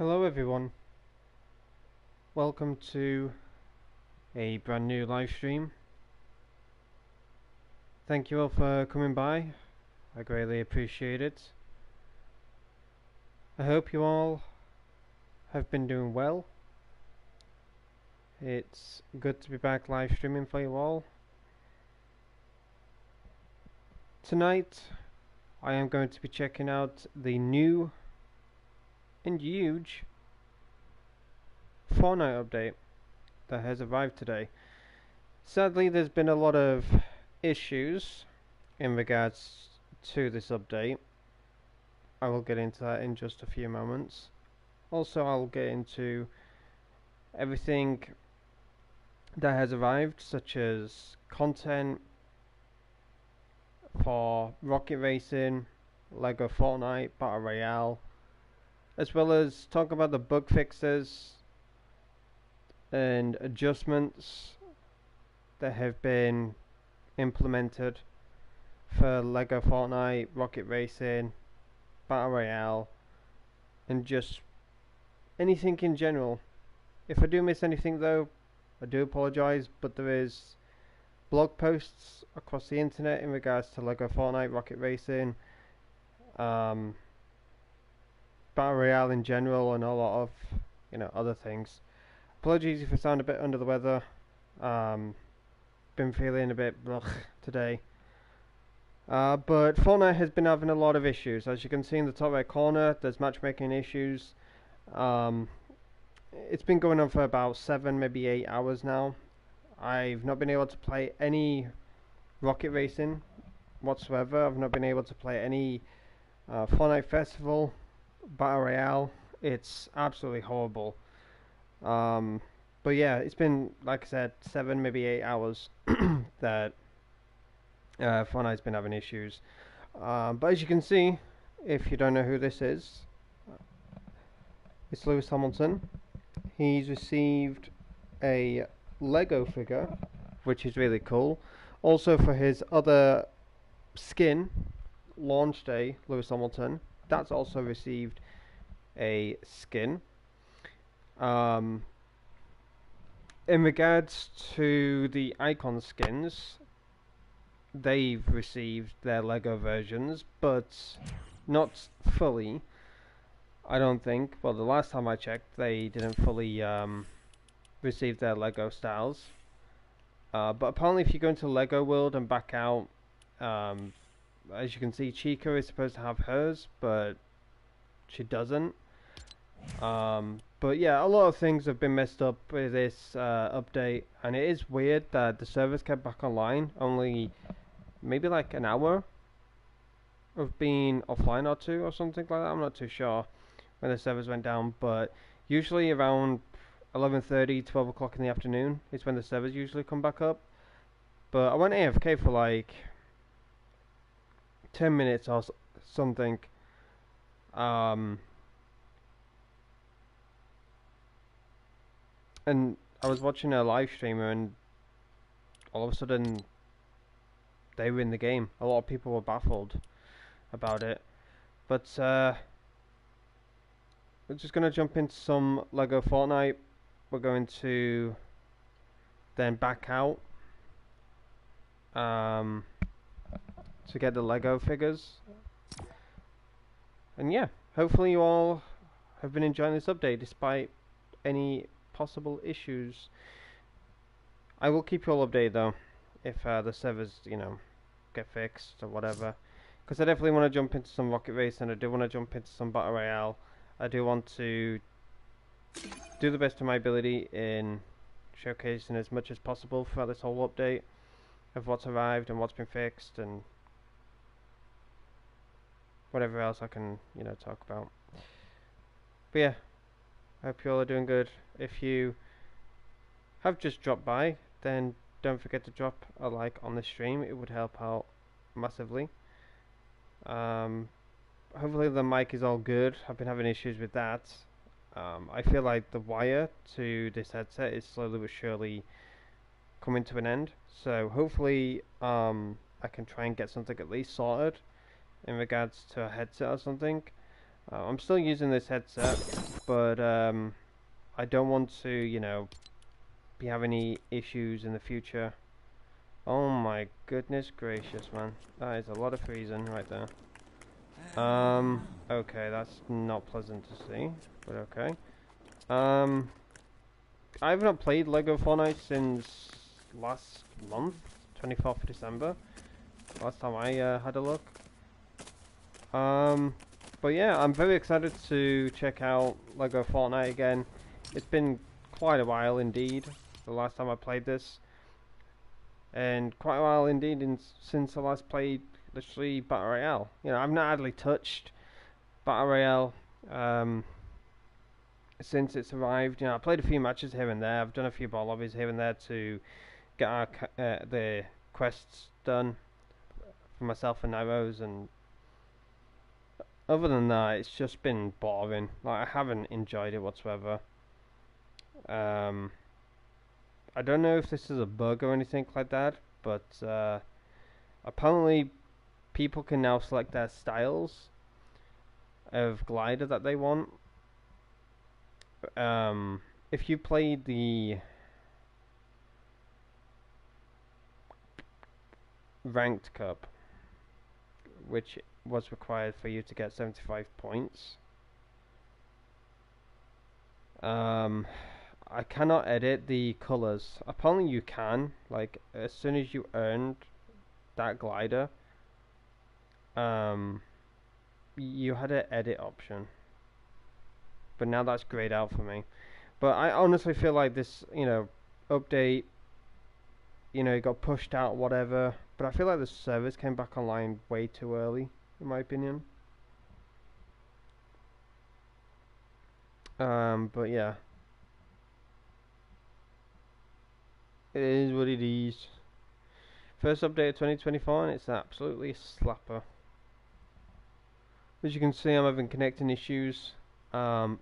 Hello everyone, welcome to a brand new live stream. Thank you all for coming by, I greatly appreciate it. I hope you all have been doing well. It's good to be back live streaming for you all. Tonight I am going to be checking out the new and huge Fortnite update that has arrived today. Sadly, there's been a lot of issues in regards to this update. I will get into that in just a few moments. Also, I'll get into everything that has arrived, such as content for Rocket Racing, Lego Fortnite, Battle Royale, as well as talk about the bug fixes and adjustments that have been implemented for Lego Fortnite, Rocket Racing, Battle Royale, and just anything in general. If I do miss anything though, I do apologise, but there is blog posts across the internet in regards to Lego Fortnite, Rocket Racing, Battle Royale in general, and a lot of other things. Apologies if I sound a bit under the weather. Been feeling a bit today. But Fortnite has been having a lot of issues. As you can see in the top right corner, there's matchmaking issues. It's been going on for about 7, maybe 8 hours now. I've not been able to play any Rocket Racing whatsoever. I've not been able to play any Fortnite Festival, Battle Royale. It's absolutely horrible. But yeah, it's been, like I said, 7, maybe 8 hours that Fortnite's been having issues. But as you can see, if you don't know who this is, it's Lewis Hamilton. He's received a Lego figure, which is really cool. Also for his other skin, launch day, Lewis Hamilton, that's also received a skin. In regards to the icon skins, they've received their Lego versions, but not fully, I don't think. Well, the last time I checked, they didn't fully receive their Lego styles. But apparently if you go into Lego World and back out, as you can see, Chica is supposed to have hers, but she doesn't. But yeah, a lot of things have been messed up with this update, and it is weird that the servers kept back online only maybe like an hour of being offline or two or something like that. I'm not too sure when the servers went down, but usually around 11:30, 12 o'clock in the afternoon is when the servers usually come back up. But I went AFK for like 10 minutes or something. And I was watching a live streamer, and all of a sudden they were in the game. A lot of people were baffled about it. But we're just going to jump into some Lego Fortnite. We're going to then back out to get the Lego figures. And yeah, hopefully you all have been enjoying this update despite any possible issues. I will keep you all updated though if the servers, get fixed or whatever, because I definitely want to jump into some Rocket Race, and I do want to jump into some Battle Royale. I do want to do the best of my ability in showcasing as much as possible throughout this whole update of what's arrived and what's been fixed and whatever else I can, talk about. But yeah, I hope you all are doing good. If you have just dropped by, then don't forget to drop a like on the stream. It would help out massively. Hopefully the mic is all good. I've been having issues with that. I feel like the wire to this headset is slowly but surely coming to an end. So hopefully I can try and get something at least sorted in regards to a headset or something. I'm still using this headset but I don't want to, you know, be having any issues in the future. Oh my goodness gracious, man. That is a lot of freezing right there. Okay, that's not pleasant to see, but okay. I've not played Lego Fortnite since last month, 24th of December. Last time I had a look. But yeah, I'm very excited to check out Lego Fortnite again. It's been quite a while indeed, the last time I played this. And quite a while indeed since I last played literally Battle Royale. You know, I've not actually touched Battle Royale since it's arrived. You know, I played a few matches here and there. I've done a few ball lobbies here and there to get our the quests done for myself and Nairos, and other than that, it's just been boring. Like, I haven't enjoyed it whatsoever. I don't know if this is a bug or anything like that, but apparently people can now select their styles of glider that they want. If you played the ranked cup, which was required for you to get 75 points, I cannot edit the colors. Apparently you can, like, as soon as you earned that glider, you had an edit option, but now that's grayed out for me. But I honestly feel like this, you know, update, you know, it got pushed out, whatever, but I feel like the servers came back online way too early, in my opinion. But yeah, it is what it is. First update of 2024, and it's absolutely a slapper. As you can see, I'm having connecting issues. You know,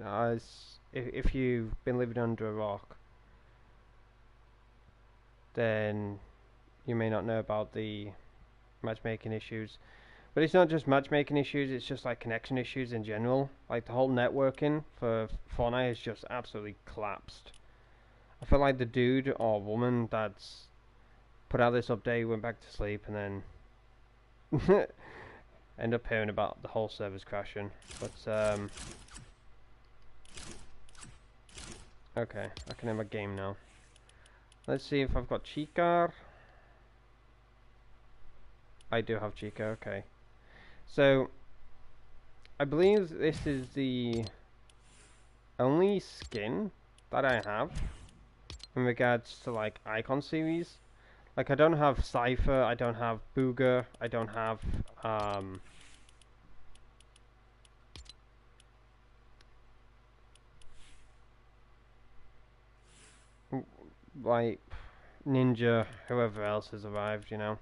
as if you've been living under a rock, then you may not know about the matchmaking issues. But it's not just matchmaking issues, it's just like connection issues in general. Like, the whole networking for Fortnite has just absolutely collapsed. I feel like the dude or woman that's put out this update went back to sleep and then end up hearing about the whole servers crashing. But okay, I can have a game now. Let's see if I've got Chica. I do have Chica, okay. So I believe this is the only skin that I have in regards to, like, icon series. Like, I don't have Cypher, I don't have Booger, I don't have like Ninja, whoever else has arrived, you know.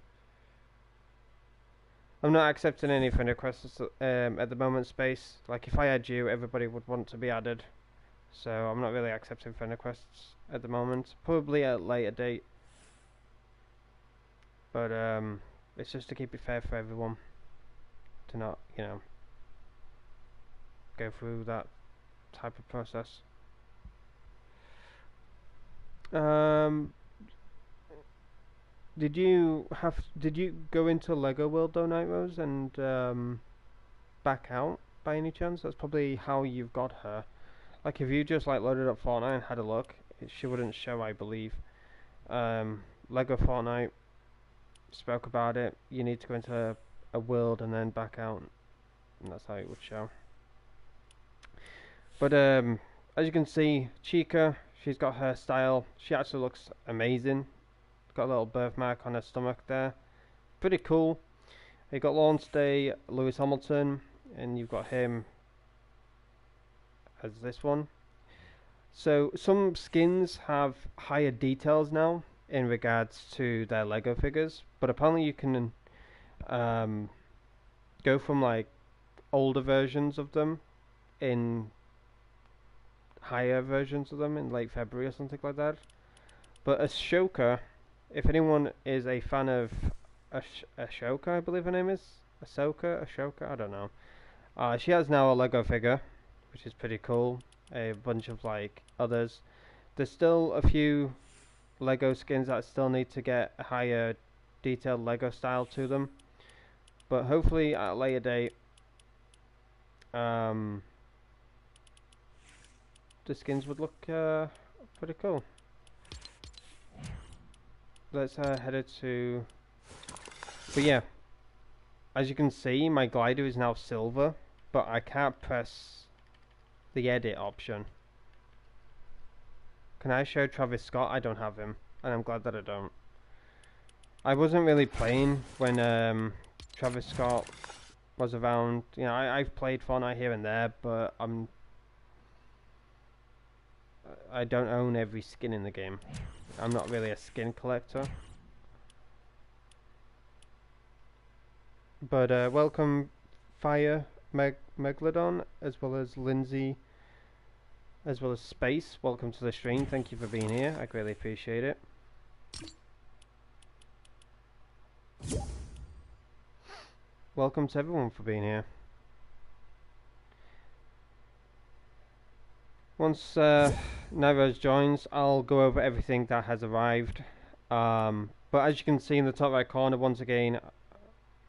I'm not accepting any friend requests at the moment, Space. Like, if I had you, everybody would want to be added. So I'm not really accepting friend requests at the moment. Probably at a later date. But it's just to keep it fair for everyone. To not, you know, go through that type of process. Did you go into Lego World though, Night and back out by any chance? That's probably how you've got her. Like, if you just, like, loaded up Fortnite and had a look, she wouldn't show, I believe. Lego Fortnite spoke about it. You need to go into a world and then back out, and that's how it would show. But as you can see, Chica, she's got her style. She actually looks amazing. Got a little birthmark on her stomach there. Pretty cool. You got launch day Lewis Hamilton, and you've got him as this one. So some skins have higher details now in regards to their Lego figures, but apparently you can go from, like, older versions of them in higher versions of them in late February or something like that. But Ashoka, if anyone is a fan of Ashoka, I believe her name is Ashoka, I don't know. She has now a Lego figure, which is pretty cool. A bunch of like others. There's still a few Lego skins that still need to get a higher detailed Lego style to them, but hopefully at a later date, the skins would look pretty cool. Let's head it to. But yeah, as you can see, my glider is now silver, but I can't press the edit option. Can I show Travis Scott? I don't have him, and I'm glad that I don't. I wasn't really playing when Travis Scott was around. You know, I've played Fortnite here and there, but I don't own every skin in the game. I'm not really a skin collector. But welcome Fire Megalodon, as well as Lindsay, as well as Space. Welcome to the stream. Thank you for being here. I greatly appreciate it. Welcome to everyone for being here. Once Nairos joins, I'll go over everything that has arrived. But as you can see in the top right corner, once again,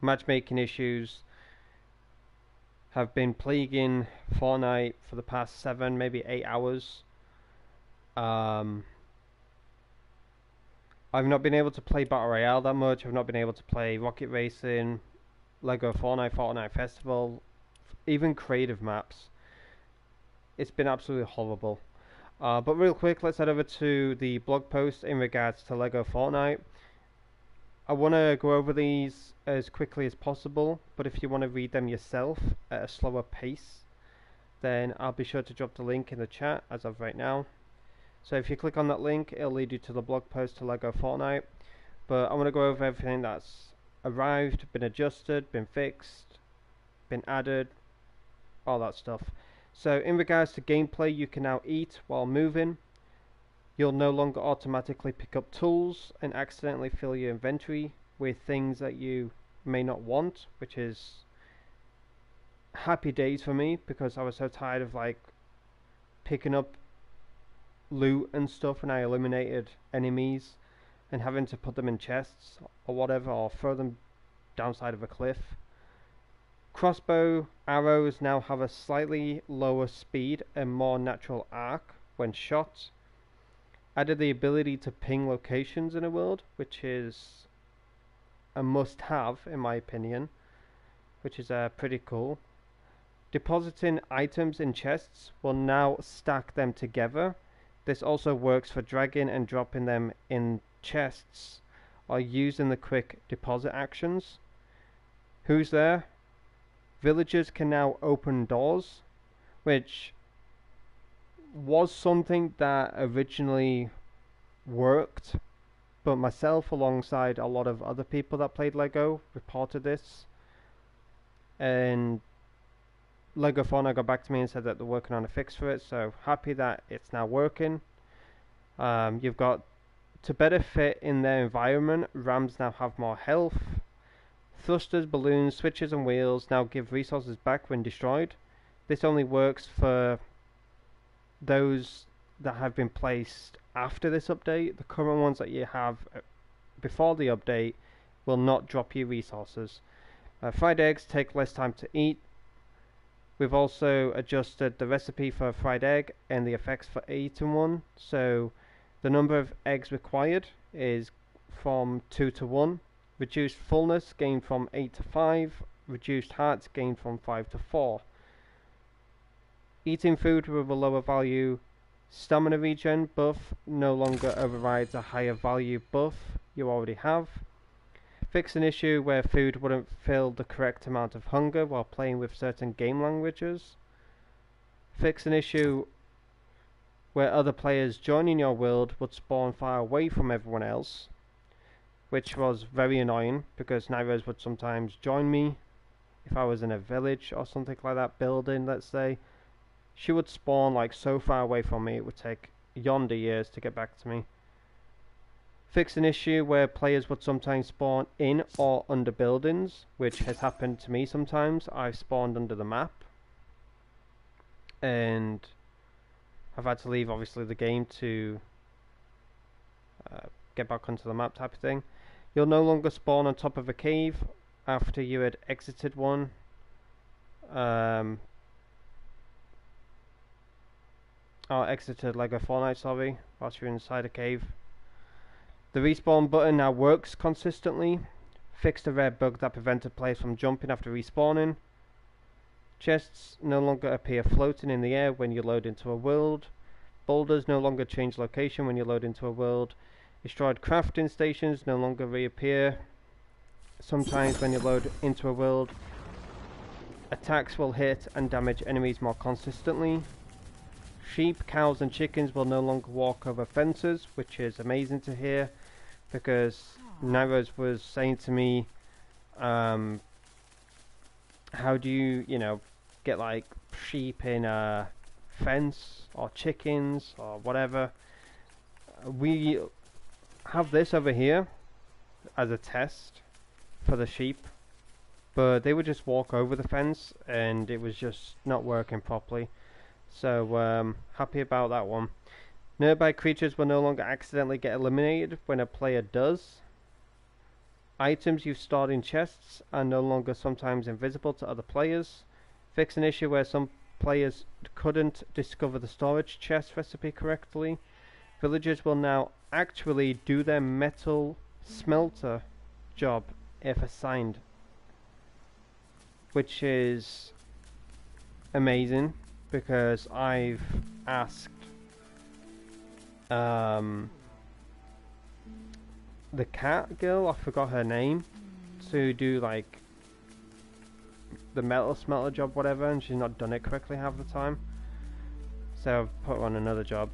matchmaking issues have been plaguing Fortnite for the past 7, maybe 8 hours. I've not been able to play Battle Royale that much. I've not been able to play Rocket Racing, Lego Fortnite, Fortnite Festival, even creative maps. It's been absolutely horrible. But real quick, let's head over to the blog post in regards to Lego Fortnite. I want to go over these as quickly as possible, but if you want to read them yourself at a slower pace, then I'll be sure to drop the link in the chat as of right now. So if you click on that link, it'll lead you to the blog post to Lego Fortnite. But I want to go over everything that's arrived, been adjusted, been fixed, been added, all that stuff. So in regards to gameplay, you can now eat while moving. You'll no longer automatically pick up tools and accidentally fill your inventory with things that you may not want, which is happy days for me, because I was so tired of like picking up loot and stuff when I eliminated enemies and having to put them in chests or whatever, or throw them downside of a cliff. Crossbow arrows now have a slightly lower speed and more natural arc when shot. Added the ability to ping locations in a world, which is a must-have in my opinion, which is pretty cool. Depositing items in chests will now stack them together. This also works for dragging and dropping them in chests or using the quick deposit actions. Who's there? Villagers can now open doors, which was something that originally worked, but myself alongside a lot of other people that played Lego reported this, and Lego Fortnite got back to me and said that they're working on a fix for it, so happy that it's now working. You've got, to better fit in their environment, rams now have more health. Thrusters, balloons, switches and wheels now give resources back when destroyed. This only works for those that have been placed after this update. The current ones that you have before the update will not drop you resources. Fried eggs take less time to eat. We've also adjusted the recipe for a fried egg and the effects for eating one. So the number of eggs required is from 2 to 1. Reduced fullness gained from 8 to 5. Reduced hearts gained from 5 to 4. Eating food with a lower value stamina regen buff no longer overrides a higher value buff you already have. Fix an issue where food wouldn't fill the correct amount of hunger while playing with certain game languages. Fix an issue where other players joining your world would spawn far away from everyone else, which was very annoying because Nairos would sometimes join me if I was in a village or something like that, building, let's say. She would spawn like so far away from me it would take yonder years to get back to me. Fix an issue where players would sometimes spawn in or under buildings, which has happened to me sometimes. I've spawned under the map. and I've had to leave obviously the game to get back onto the map type of thing. You'll no longer spawn on top of a cave after you had exited one. Exited Lego Fortnite, sorry, whilst you're inside a cave. The respawn button now works consistently. Fixed a rare bug that prevented players from jumping after respawning. Chests no longer appear floating in the air when you load into a world. Boulders no longer change location when you load into a world. Destroyed crafting stations no longer reappear sometimes when you load into a world. Attacks will hit and damage enemies more consistently. Sheep, cows and chickens will no longer walk over fences, which is amazing to hear, because Nairos was saying to me, how do you, get like sheep in a fence or chickens or whatever. We have this over here as a test for the sheep, but they would just walk over the fence and it was just not working properly. So happy about that one. Nearby creatures will no longer accidentally get eliminated when a player does. Items you've stored in chests are no longer sometimes invisible to other players. Fix an issue where some players couldn't discover the storage chest recipe correctly. Villagers will now actually do their metal smelter job if assigned, which is amazing, because I've asked the cat girl, I forgot her name, to do like the metal smelter job, whatever, and she's not done it correctly half the time, so I've put her on another job.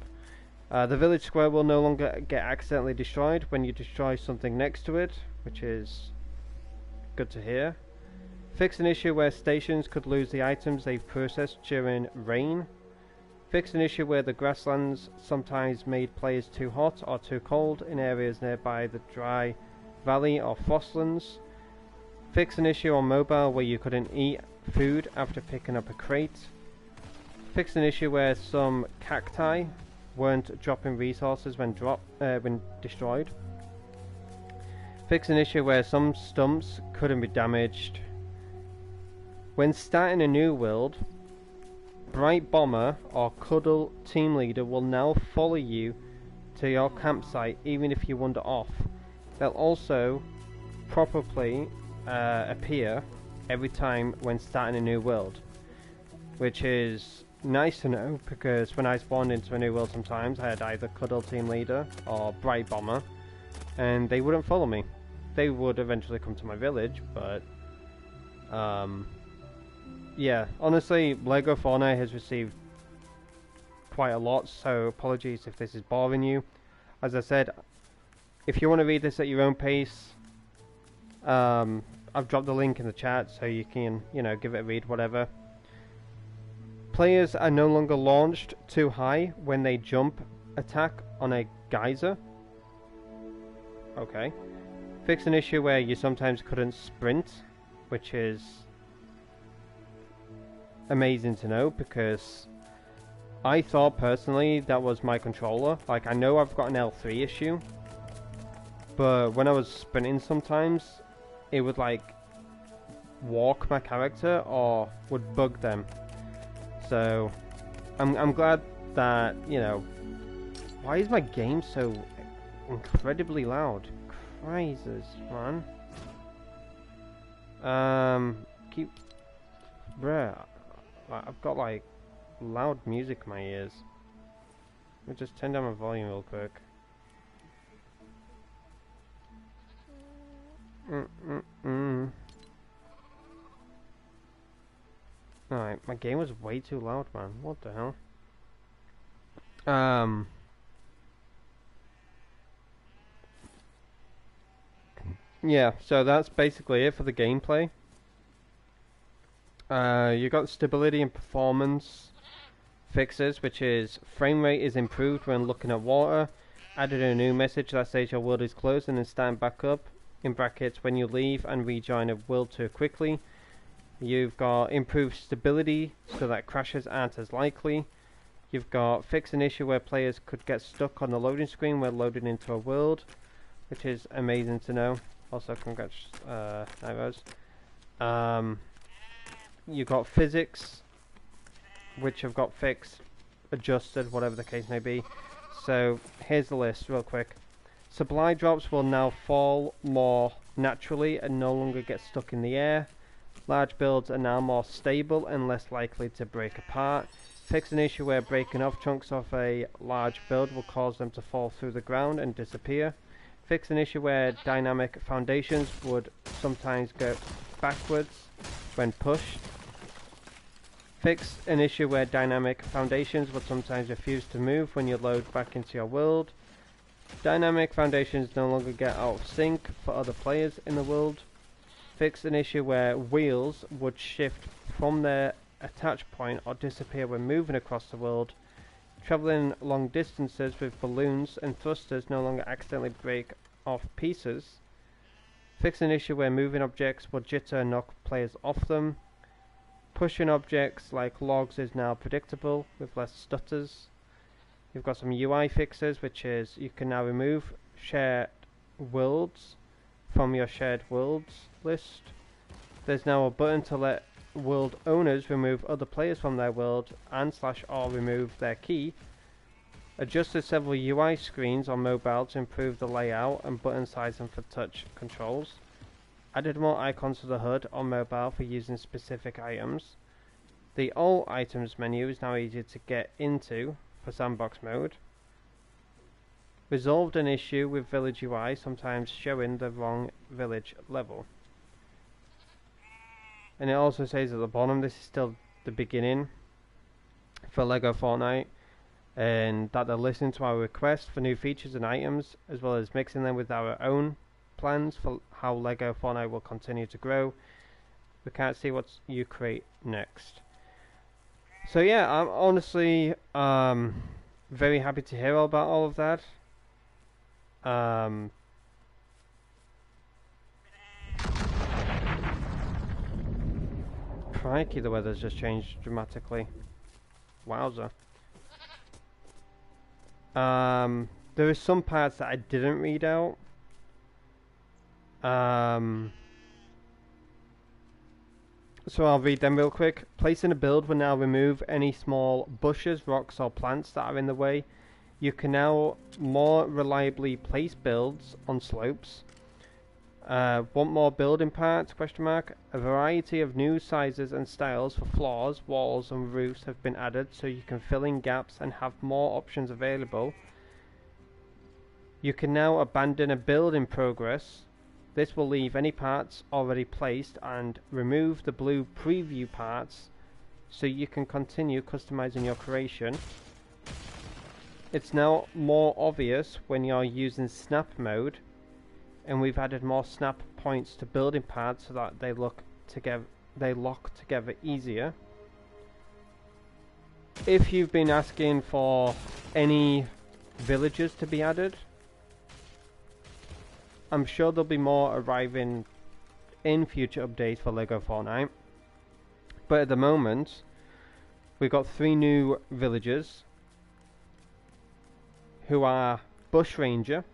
The village square will no longer get accidentally destroyed when you destroy something next to it, which is good to hear. Fix an issue where stations could lose the items they've processed during rain. Fix an issue where the grasslands sometimes made players too hot or too cold in areas nearby the dry valley or frostlands. Fix an issue on mobile where you couldn't eat food after picking up a crate. Fix an issue where some cacti weren't dropping resources when destroyed. Fix an issue where some stumps couldn't be damaged. When starting a new world, Bright Bomber or Cuddle Team Leader will now follow you to your campsite even if you wander off. They'll also properly appear every time when starting a new world, which is nice to know, because when I spawned into a new world sometimes I had either Cuddle Team Leader or Bright Bomber and they wouldn't follow me. They would eventually come to my village, but yeah, honestly, Lego Fortnite has received quite a lot, so apologies if this is bothering you. As I said, if you want to read this at your own pace, I've dropped the link in the chat so you can, give it a read, whatever. Players are no longer launched too high when they jump attack on a geyser. Okay. Fix an issue where you sometimes couldn't sprint, which is amazing to know, because I thought personally that was my controller. Like, I know I've got an L3 issue, but when I was sprinting sometimes it would like walk my character or would bug them. So I'm glad that, why is my game so incredibly loud? Crises, man. Bruh, I've got like loud music in my ears. Let me just turn down my volume real quick. Alright, my game was way too loud, man. What the hell? Yeah, so that's basically it for the gameplay. You got stability and performance fixes, which is frame rate is improved when looking at water. Added a new message that says your world is closing and stand back up, in brackets, when you leave and rejoin a world too quickly. You've got improved stability so that crashes aren't as likely. You've got fix an issue where players could get stuck on the loading screen when loading into a world, which is amazing to know. Also, congrats, Nivos. You've got physics, which have got fixed, adjusted, whatever the case may be. So here's the list real quick. Supply drops will now fall more naturally and no longer get stuck in the air. Large builds are now more stable and less likely to break apart. Fix an issue where breaking off chunks of a large build will cause them to fall through the ground and disappear. Fix an issue where dynamic foundations would sometimes go backwards when pushed. Fix an issue where dynamic foundations would sometimes refuse to move when you load back into your world. Dynamic foundations no longer get out of sync for other players in the world. Fix an issue where wheels would shift from their attach point or disappear when moving across the world. Travelling long distances with balloons and thrusters no longer accidentally break off pieces. Fix an issue where moving objects will jitter and knock players off them. Pushing objects like logs is now predictable with less stutters. You've got some UI fixes, which is you can now remove shared worlds from your shared worlds list. There's now a button to let world owners remove other players from their world and / or remove their key. Adjusted several UI screens on mobile to improve the layout and button sizing for touch controls. Added more icons to the HUD on mobile for using specific items. The all items menu is now easier to get into for sandbox mode. Resolved an issue with village UI sometimes showing the wrong village level. And it also says at the bottom this is still the beginning for LEGO Fortnite, and that they're listening to our requests for new features and items, as well as mixing them with our own plans for how LEGO Fortnite will continue to grow. We can't see what you create next. So yeah, I'm honestly very happy to hear about all of that. Crikey, the weather's just changed dramatically. Wowza. There are some parts that I didn't read out. So I'll read them real quick. Placing a build will now remove any small bushes, rocks or plants that are in the way. You can now more reliably place builds on slopes. Want more building parts? Question mark. A variety of new sizes and styles for floors, walls and roofs have been added so you can fill in gaps and have more options available. You can now abandon a build in progress. This will leave any parts already placed and remove the blue preview parts so you can continue customizing your creation. It's now more obvious when you're using snap mode, and we've added more snap points to building parts so that they lock together easier. If you've been asking for any villagers to be added, I'm sure there'll be more arriving in future updates for LEGO Fortnite. But at the moment, we've got 3 new villagers who are Bushranger,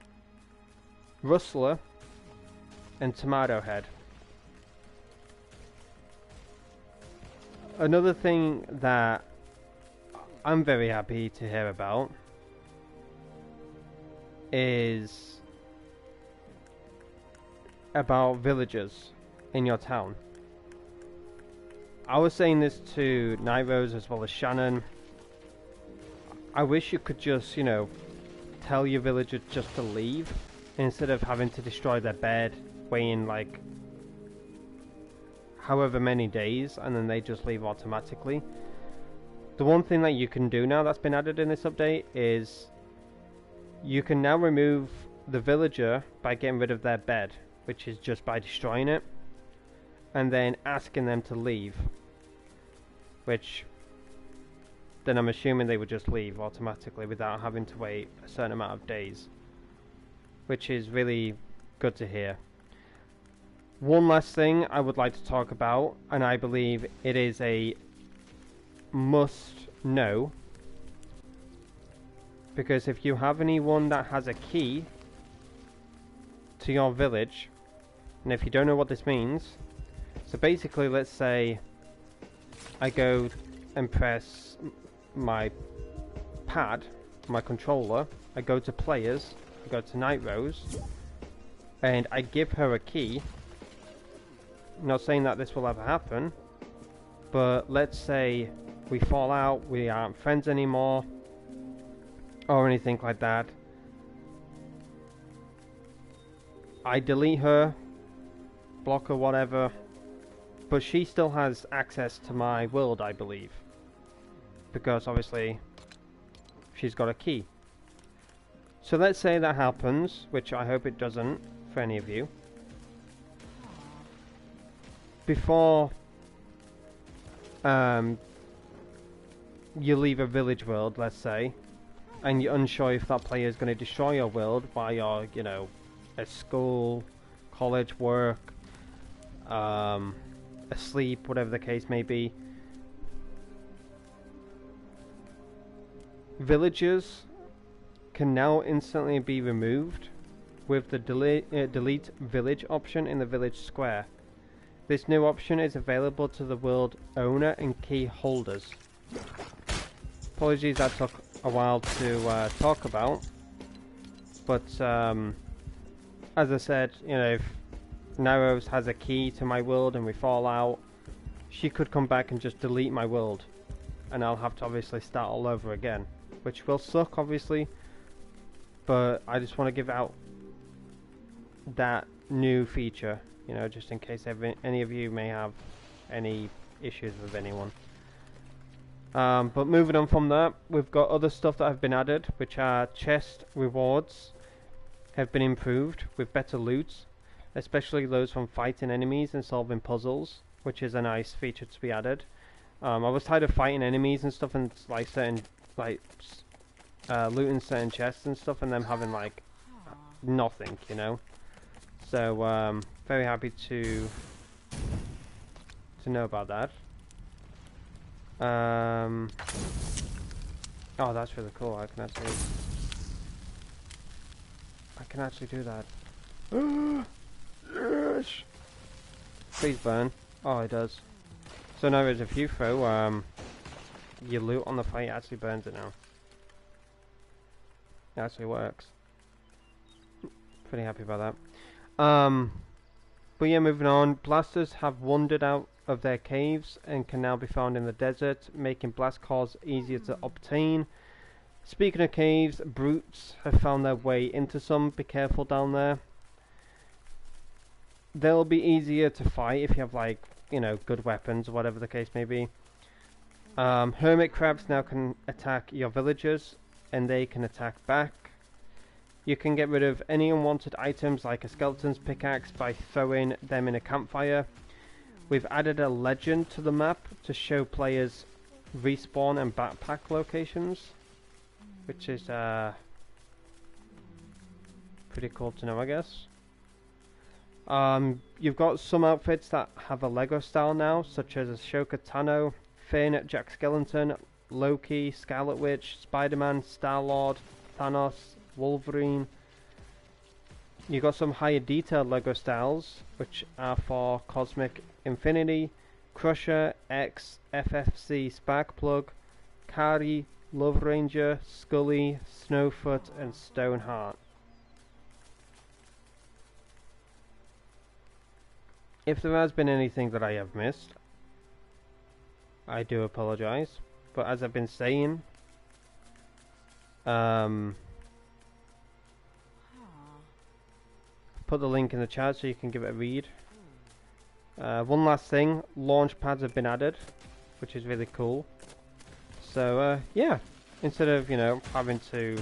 Rustler, and Tomato Head. Another thing that I'm very happy to hear about is about villagers in your town. I was saying this to Nairos as well as Shannon. I wish you could just, you know, tell your villagers just to leave instead of having to destroy their bed, waiting like however many days, and then they just leave automatically. The one thing that you can do now that's been added in this update is you can now remove the villager by getting rid of their bed, which is just by destroying it, and then asking them to leave, which then I'm assuming they would just leave automatically without having to wait a certain amount of days, which is really good to hear. One last thing I would like to talk about, and I believe it is a must know, because if you have anyone that has a key to your village, and if you don't know what this means, so basically let's say I go and press my pad, my controller, I go to players, I go to Night Rose, and I give her a key. I'm not saying that this will ever happen, but let's say we fall out, we aren't friends anymore, or anything like that. I delete her, block her, whatever, but she still has access to my world, I believe, because obviously she's got a key. So let's say that happens, which I hope it doesn't for any of you. Before you leave a village world, let's say, and you're unsure if that player is going to destroy your world while you're, you know, at school, college, work, asleep, whatever the case may be. Villagers can now instantly be removed with the delete village option in the village square. This new option is available to the world owner and key holders. Apologies that took a while to talk about, but as I said, you know, if Narrows has a key to my world and we fall out, she could come back and just delete my world, and I'll have to obviously start all over again, which will suck obviously, but I just want to give out that new feature, you know, just in case any of you may have any issues with anyone. But moving on from that, we've got other stuff that have been added, which are chest rewards have been improved with better loot, especially those from fighting enemies and solving puzzles, which is a nice feature to be added. I was tired of fighting enemies and stuff, and like certain looting certain chests and stuff, and them having like nothing, you know. So very happy to know about that. Oh, that's really cool. I can actually do that. Yes! Please burn. Oh, it does. So now if you throw your loot on the fight, it actually burns it now. It actually works. Pretty happy about that. But yeah, moving on. Blasters have wandered out of their caves and can now be found in the desert, making blast cores easier to obtain. Speaking of caves, brutes have found their way into some. Be careful down there. They'll be easier to fight if you have, like, you know, good weapons, whatever the case may be. Hermit crabs now can attack your villagers, and they can attack back. You can get rid of any unwanted items like a skeleton's pickaxe by throwing them in a campfire. We've added a legend to the map to show players respawn and backpack locations, which is pretty cool to know, I guess. You've got some outfits that have a Lego style now, such as Ashoka Tano, Finn, Jack Skellington, Loki, Scarlet Witch, Spider-Man, Star-Lord, Thanos, Wolverine. You've got some higher detailed Lego styles, which are for Cosmic Infinity, Crusher, X, FFC Sparkplug, Kari, Love Ranger, Scully, Snowfoot, and Stoneheart. If there has been anything that I have missed, I do apologise. But as I've been saying, put the link in the chat so you can give it a read. One last thing, launch pads have been added, which is really cool. So yeah, instead of, you know, having to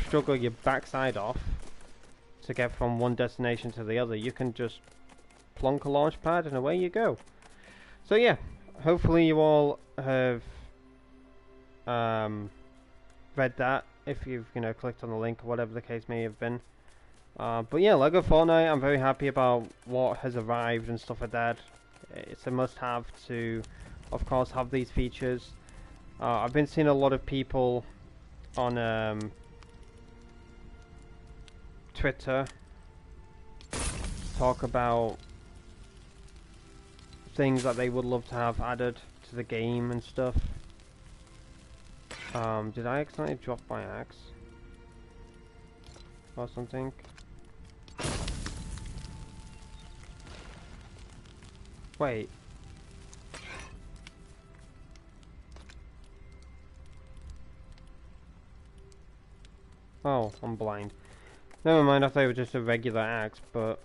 struggle your backside off to get from one destination to the other, you can just plonk a launch pad and away you go. So yeah, hopefully you all have read that, if you've, you know, clicked on the link or whatever the case may have been. But yeah, Lego Fortnite, I'm very happy about what has arrived and stuff like that. It's a must-have to, of course, have these features. I've been seeing a lot of people on Twitter talk about things that they would love to have added to the game and stuff. Did I accidentally drop my axe? Or something? Wait. Oh, I'm blind. Never mind, I thought it was just a regular axe, but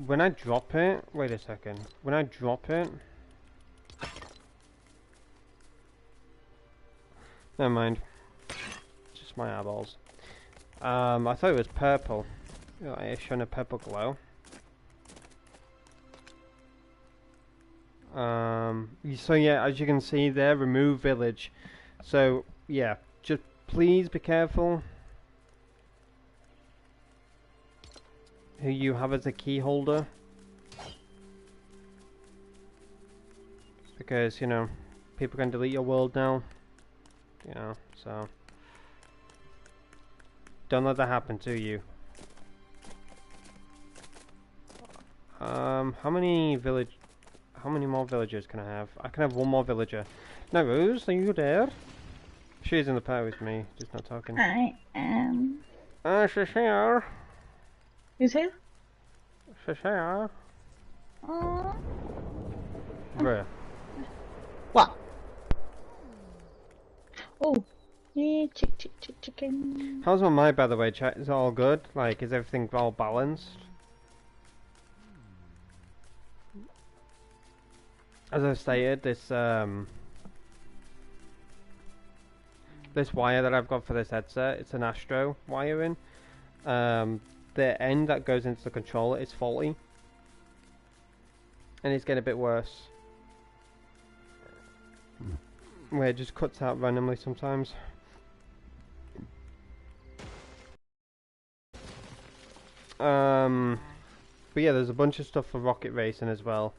when I drop it... Wait a second. When I drop it... Never mind. Just my eyeballs. I thought it was purple. It's showing a purple glow. So yeah, as you can see there, remove village. So yeah, just please be careful who you have as a key holder, because you know people can delete your world now. You know, so don't let that happen to you. How many more villagers can I have? I can have one more villager. Now, Rose, are you there? She's in the party with me, just not talking. I am. She's here. Who's here? She's here. Aww. Bruh. What? Oh. Yeah, chicken. How's my mic, by the way, chat? Is it all good? Like, is everything all balanced? As I stated, this wire that I've got for this headset, it's an Astro wiring. The end that goes into the controller is faulty, and it's getting a bit worse, where it just cuts out randomly sometimes. But yeah, there's a bunch of stuff for rocket racing as well,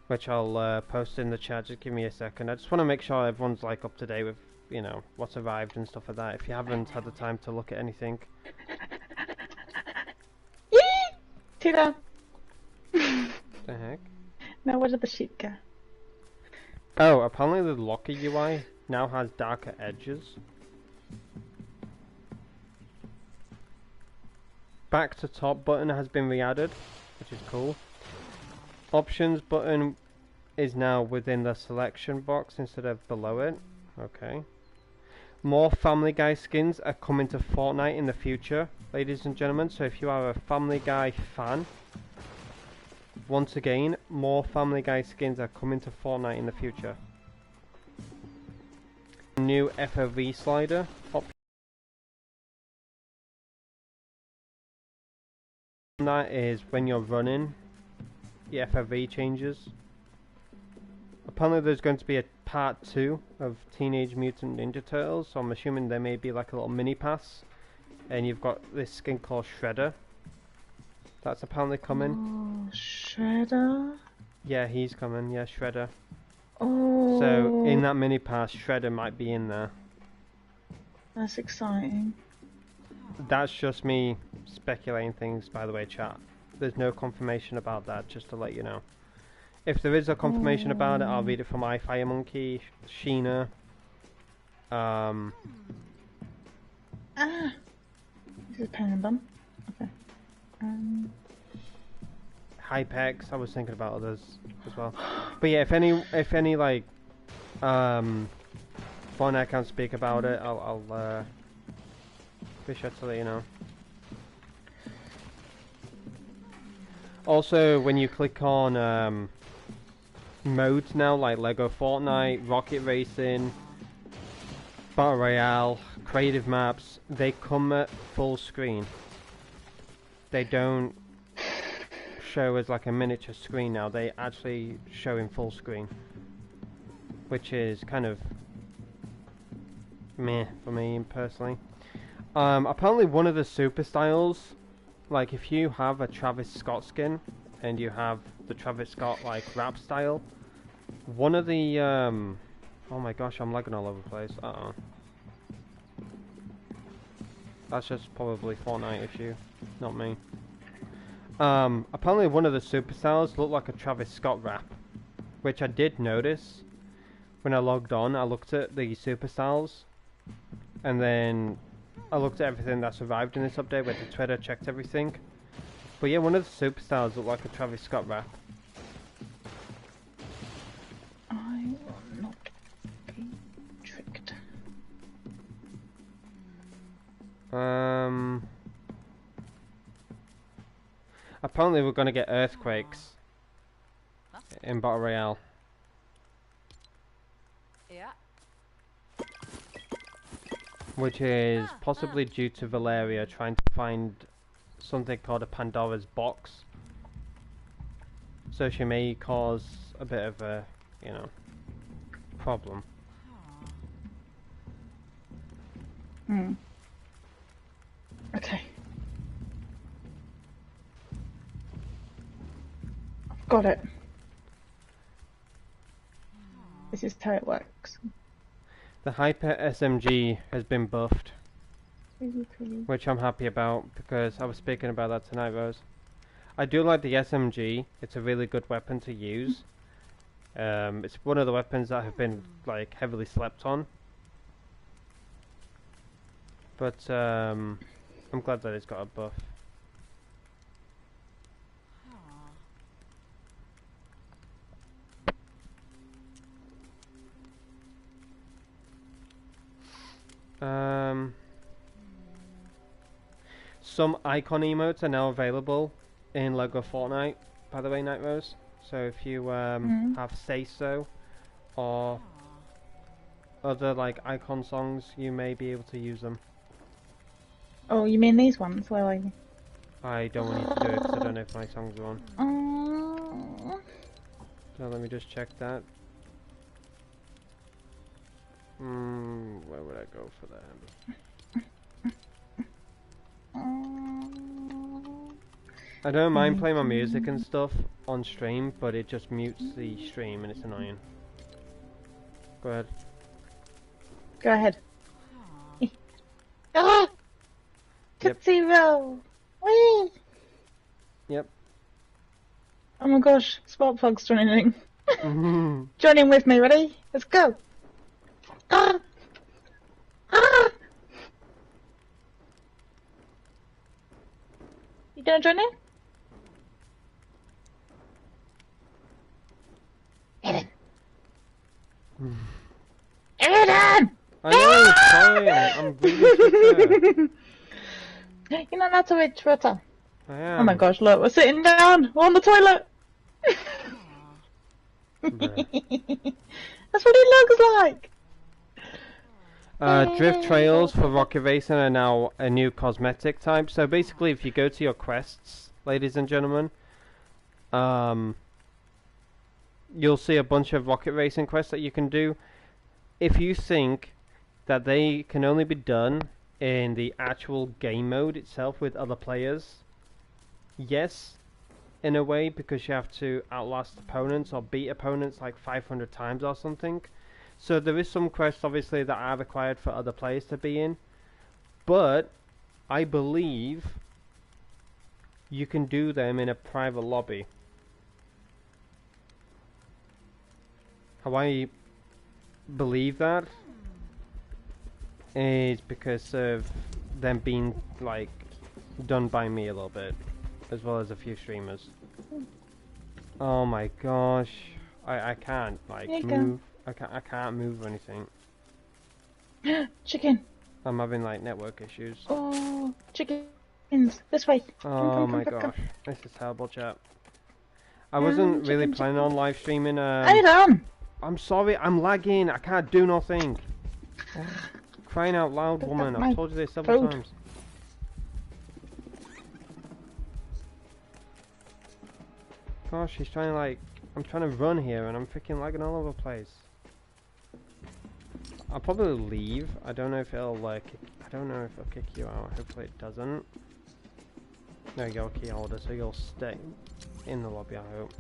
which I'll post in the chat. Just give me a second. I just want to make sure everyone's like up to date with, you know, what's arrived and stuff like that. If you haven't had the time to look at anything. Tira. The heck? Now where did the sheep go? Oh, apparently the locker UI now has darker edges. Back to top button has been re-added, which is cool. Options button is now within the selection box instead of below it. Okay. More Family Guy skins are coming to Fortnite in the future, ladies and gentlemen. So if you are a Family Guy fan, once again, more Family Guy skins are coming to Fortnite in the future. New FOV slider option. That is when you're running, the FOV changes. Apparently there's going to be a part 2 of Teenage Mutant Ninja Turtles, so I'm assuming there may be like a little mini pass. And you've got this skin called Shredder. That's apparently coming. Oh, Shredder? Yeah, he's coming, yeah, Shredder. Oh. So in that mini pass, Shredder might be in there. That's exciting. That's just me speculating things, by the way, chat. There's no confirmation about that, just to let you know. If there is a confirmation about it, I'll read it from iFireMonkey, Sheena. Ah! This is pen and bum. Okay. Hypex, I was thinking about others as well. But yeah, if any like Fortnite can speak about it, I'll be sure to let you know. Also, when you click on modes now, like Lego Fortnite, Rocket Racing, Battle Royale, Creative Maps, they come at full screen. They don't show as like a miniature screen now, they actually show in full screen. Which is kind of meh for me personally. Apparently one of the super styles like if you have a Travis Scott skin and you have the Travis Scott like rap style, one of the oh my gosh, I'm lagging all over the place. Uh-oh. That's just probably Fortnite issue, not me. Apparently one of the superstars looked like a Travis Scott rap, which I did notice when I logged on. I looked at the superstars, and then I looked at everything that survived in this update, went to Twitter, checked everything. But yeah, one of the superstars looked like a Travis Scott rap. I will not be tricked. Apparently we're gonna get earthquakes in Battle Royale. Yeah. Which is possibly due to Valeria trying to find something called a Pandora's box. So she may cause a bit of a, you know, problem. Hmm. Okay. I've got it. This is how it works. The Hyper SMG has been buffed, Pretty, pretty. which I'm happy about because I was speaking about that tonight, Rose. I do like the SMG. It's a really good weapon to use. It's one of the weapons that have been like heavily slept on. But I'm glad that it's got a buff. Some icon emotes are now available in Lego Fortnite, by the way, Night Rose. So if you have Say So or other like icon songs, you may be able to use them. Oh, you mean these ones? Where are you? I don't want you to do it because I don't know if my songs are on. Oh. So let me just check that. Where would I go for that? I don't mind playing my music and stuff on stream, but it just mutes the stream and it's annoying. Go ahead. Go ahead. Ah! Yep. Tootsie Roll! Whee! Yep. Oh my gosh, Sparkplug's joining. Mm-hmm. Join in with me, ready? Let's go! Ah! Ah! You gonna join in? Aiden! Aiden! I know, it's fine. I'm really sick. You're not allowed to reach Twitter. I am. Oh my gosh, look, we're sitting down. We're on the toilet. That's what it looks like. Drift trails for rocket racing are now a new cosmetic type. So basically, if you go to your quests, ladies and gentlemen, you'll see a bunch of rocket racing quests that you can do. If you think that they can only be done in the actual game mode itself with other players, yes, in a way, because you have to outlast opponents or beat opponents like 500 times or something. So there is some quests obviously that are required for other players to be in, but I believe you can do them in a private lobby. How I believe that is because of them being like done by me a little bit, as well as a few streamers. Oh my gosh, I can't like move. I can't move or anything. Chicken. I'm having like network issues. Oh, chickens. This way. Oh my gosh, this is terrible, chat. I wasn't really planning on live streaming. Adam! I'm sorry, I'm lagging. I can't do nothing. Crying out loud, woman. I've told you this several times. Gosh, he's trying to like... I'm trying to run here and I'm freaking lagging all over the place. I'll probably leave. I don't know if it'll like... I don't know if it'll kick you out. Hopefully it doesn't. There you go, key holder, so you'll stay in the lobby, I hope.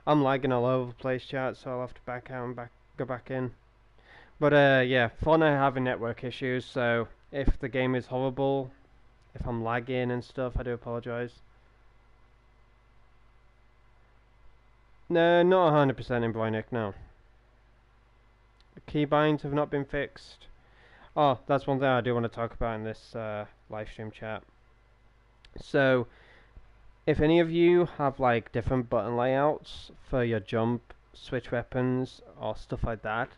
I'm lagging all over the place, chat, so I'll have to back out and go back in. But yeah, Fortnite having network issues, so if the game is horrible, if I'm lagging and stuff, I do apologise. No, not 100% in Broynick, no. The keybinds have not been fixed. Oh, that's one thing I do want to talk about in this live stream chat. So, if any of you have like different button layouts for your jump, switch weapons, or stuff like that,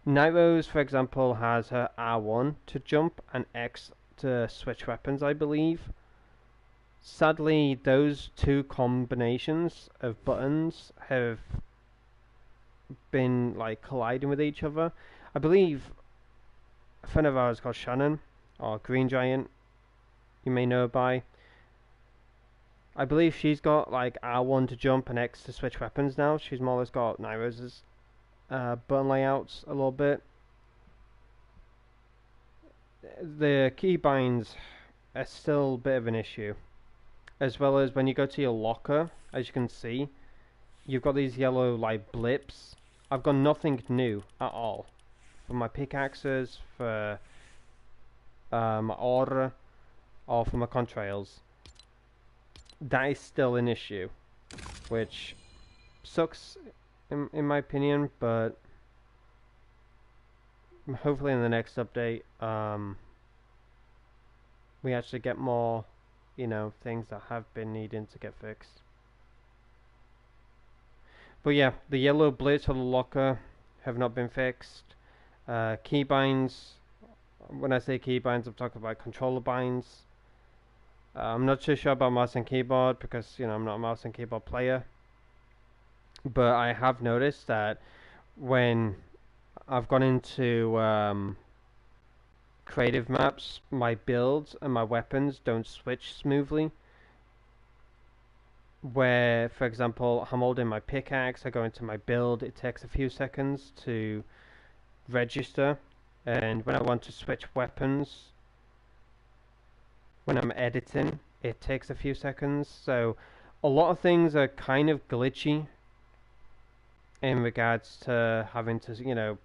Night Rose, for example, has her R1 to jump and X to switch weapons, I believe. Sadly, those two combinations of buttons have been like colliding with each other. I believe a friend of ours called Shannon, or Green Giant, you may know her by. I believe she's got like R1 to jump and X to switch weapons now. She's more or less got Night Rose's button layouts a little bit. The keybinds are still a bit of an issue. As well as when you go to your locker, as you can see, you've got these yellow like blips. I've got nothing new at all. For my pickaxes, for my aura, or for my contrails. That is still an issue. Which sucks in my opinion, but hopefully in the next update we actually get more, you know, things that have been needing to get fixed. But yeah, the yellow blips on the locker have not been fixed. Keybinds, when I say keybinds, I'm talking about controller binds. I'm not too sure about mouse and keyboard because, you know, I'm not a mouse and keyboard player. But I have noticed that when I've gone into creative maps, my builds and my weapons don't switch smoothly. Where, for example, I'm holding my pickaxe, I go into my build, it takes a few seconds to register, and when I want to switch weapons, when I'm editing, it takes a few seconds. So a lot of things are kind of glitchy in regards to having to, you know,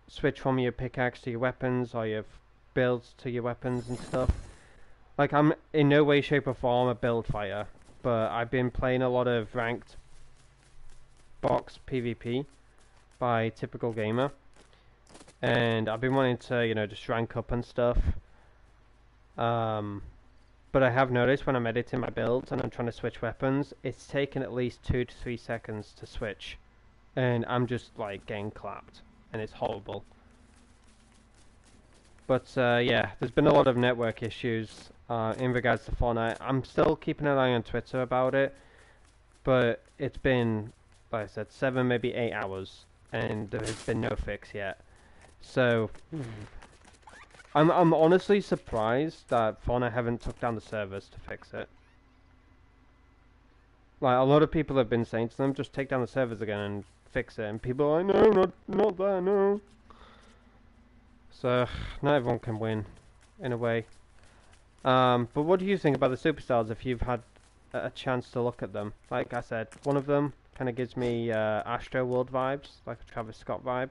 switch from your pickaxe to your weapons, or your builds to your weapons and stuff. Like, I'm in no way, shape or form a build fighter, but I've been playing a lot of ranked box PvP by Typical Gamer, and I've been wanting to, you know, just rank up and stuff. But I have noticed when I'm editing my builds and I'm trying to switch weapons, it's taken at least 2 to 3 seconds to switch, and I'm just like getting clapped, and it's horrible. But yeah, there's been a lot of network issues in regards to Fortnite. I'm still keeping an eye on Twitter about it, but it's been, like I said, 7, maybe 8 hours, and there has been no fix yet. So I'm honestly surprised that Fortnite haven't took down the servers to fix it. Like, a lot of people have been saying to them, just take down the servers again and fix it, and people are like, no, not that, no. So, not everyone can win, in a way. But what do you think about the superstars if you've had a chance to look at them? Like I said, one of them kind of gives me Astro World vibes, like a Travis Scott vibe.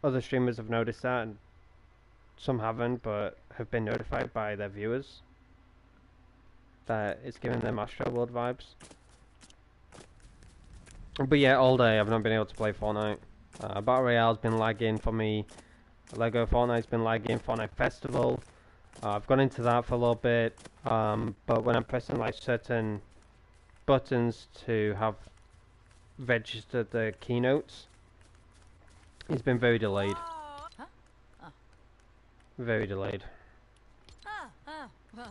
Other streamers have noticed that, and some haven't, but have been notified by their viewers that it's giving them Astro World vibes. But yeah, all day I've not been able to play Fortnite. Battle Royale's been lagging for me. Lego Fortnite's been lagging. Fortnite Festival, I've gone into that for a little bit, but when I'm pressing like certain buttons to have registered the keynotes, it's been very delayed. Very delayed. But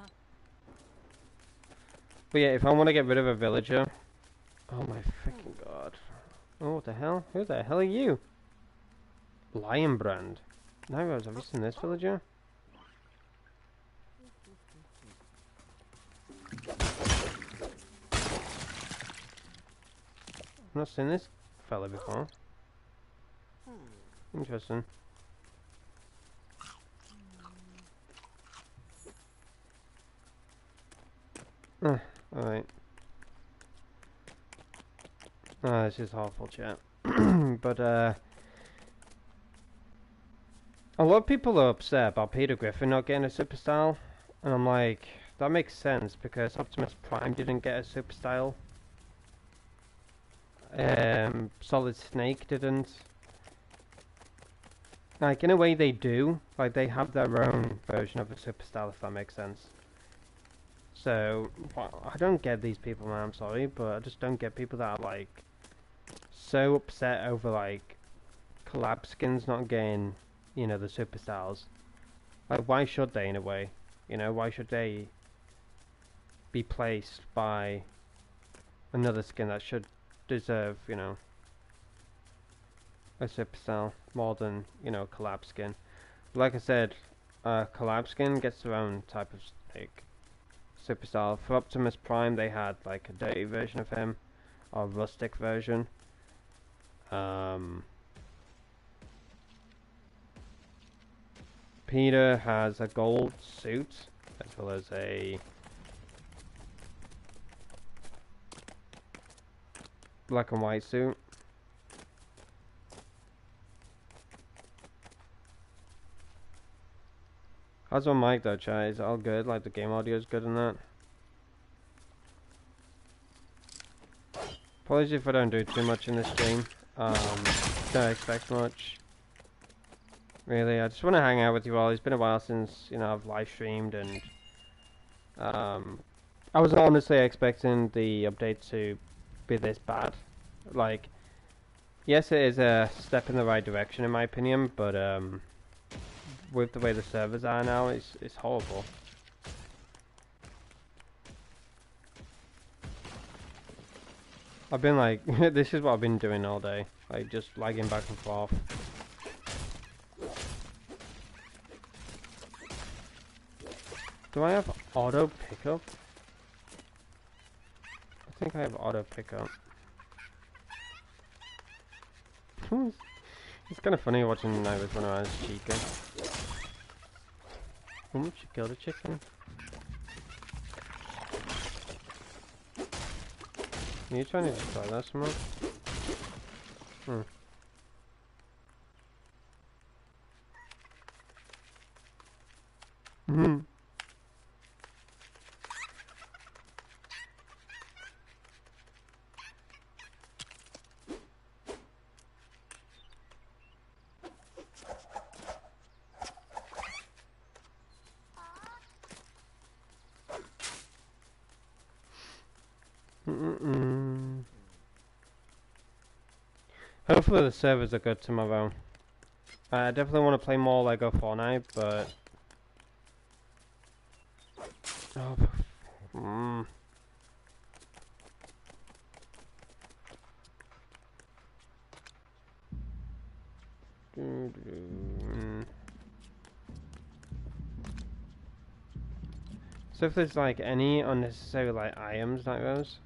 yeah, if I want to get rid of a villager... Oh my freaking god. Oh, what the hell? Who the hell are you? Lionbrand. Nyrose, have you seen this villager? I've not seen this fella before. Interesting. Alright. Oh, this is awful, chat. But, a lot of people are upset about Peter Griffin not getting a super style. And I'm like, that makes sense because Optimus Prime didn't get a super style. Solid Snake didn't. Like, in a way they do. Like, they have their own version of a super style, if that makes sense. So, I don't get these people, man, I'm sorry, but I just don't get people that are, like, so upset over, like, collab skins not getting, you know, the super styles. Like, why should they, in a way? You know, why should they be placed by another skin that should deserve, you know, a super style more than, you know, collab skin? Like I said, collab skin gets their own type of, like, super style. For Optimus Prime, they had, like, a dirty version of him, or a rustic version. Peter has a gold suit, as well as a black and white suit. How's my mic though, chat? Is it all good? Like the game audio is good and that? Apologies if I don't do too much in this game. Don't expect much. Really, I just want to hang out with you all. It's been a while since, you know, I've live streamed, and I was honestly expecting the update to be this bad. Like, yes, it is a step in the right direction in my opinion, but with the way the servers are now, it's horrible. I've been like, this is what I've been doing all day, like just lagging back and forth. Do I have auto pickup? I think I have auto pickup. It's kind of funny watching Nightwish when I was Chica. She killed a chicken. Are you trying to destroy that somehow? Hopefully the servers are good tomorrow. I definitely want to play more Lego Fortnite, but... So if there's like any unnecessary like items like those,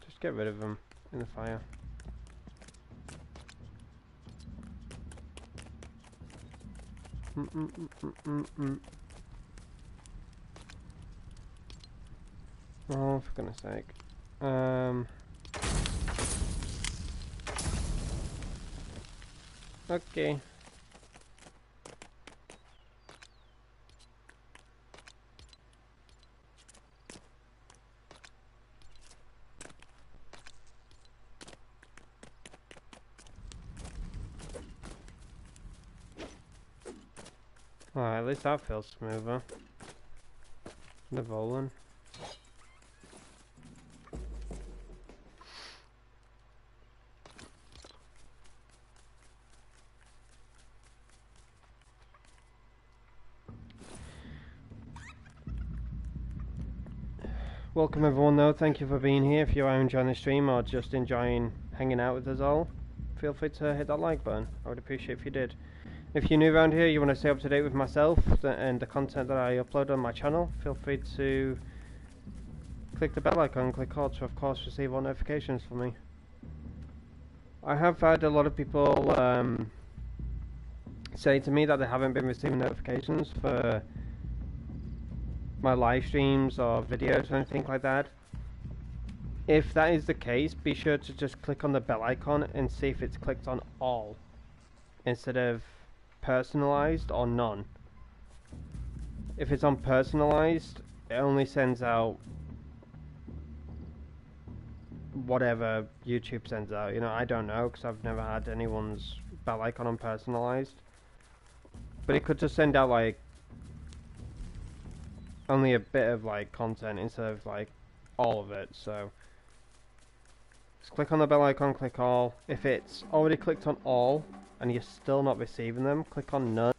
just get rid of them in the fire. Oh, for goodness sake. Okay. Alright, at least that feels smoother. The rolling. Welcome everyone though, thank you for being here. If you are enjoying the stream or just enjoying hanging out with us all, feel free to hit that like button. I would appreciate if you did. If you're new around here, you want to stay up to date with myself and the content that I upload on my channel, feel free to click the bell icon, click all to of course receive all notifications from me. I have had a lot of people say to me that they haven't been receiving notifications for my live streams or videos or anything like that. If that is the case, be sure to just click on the bell icon and see if it's clicked on all instead of personalized or none. If it's on personalized, it only sends out whatever YouTube sends out. You know, I don't know because I've never had anyone's bell icon on personalized. But it could just send out like only a bit of like content instead of like all of it. So just click on the bell icon, click all. If it's already clicked on all and you're still not receiving them, click on none.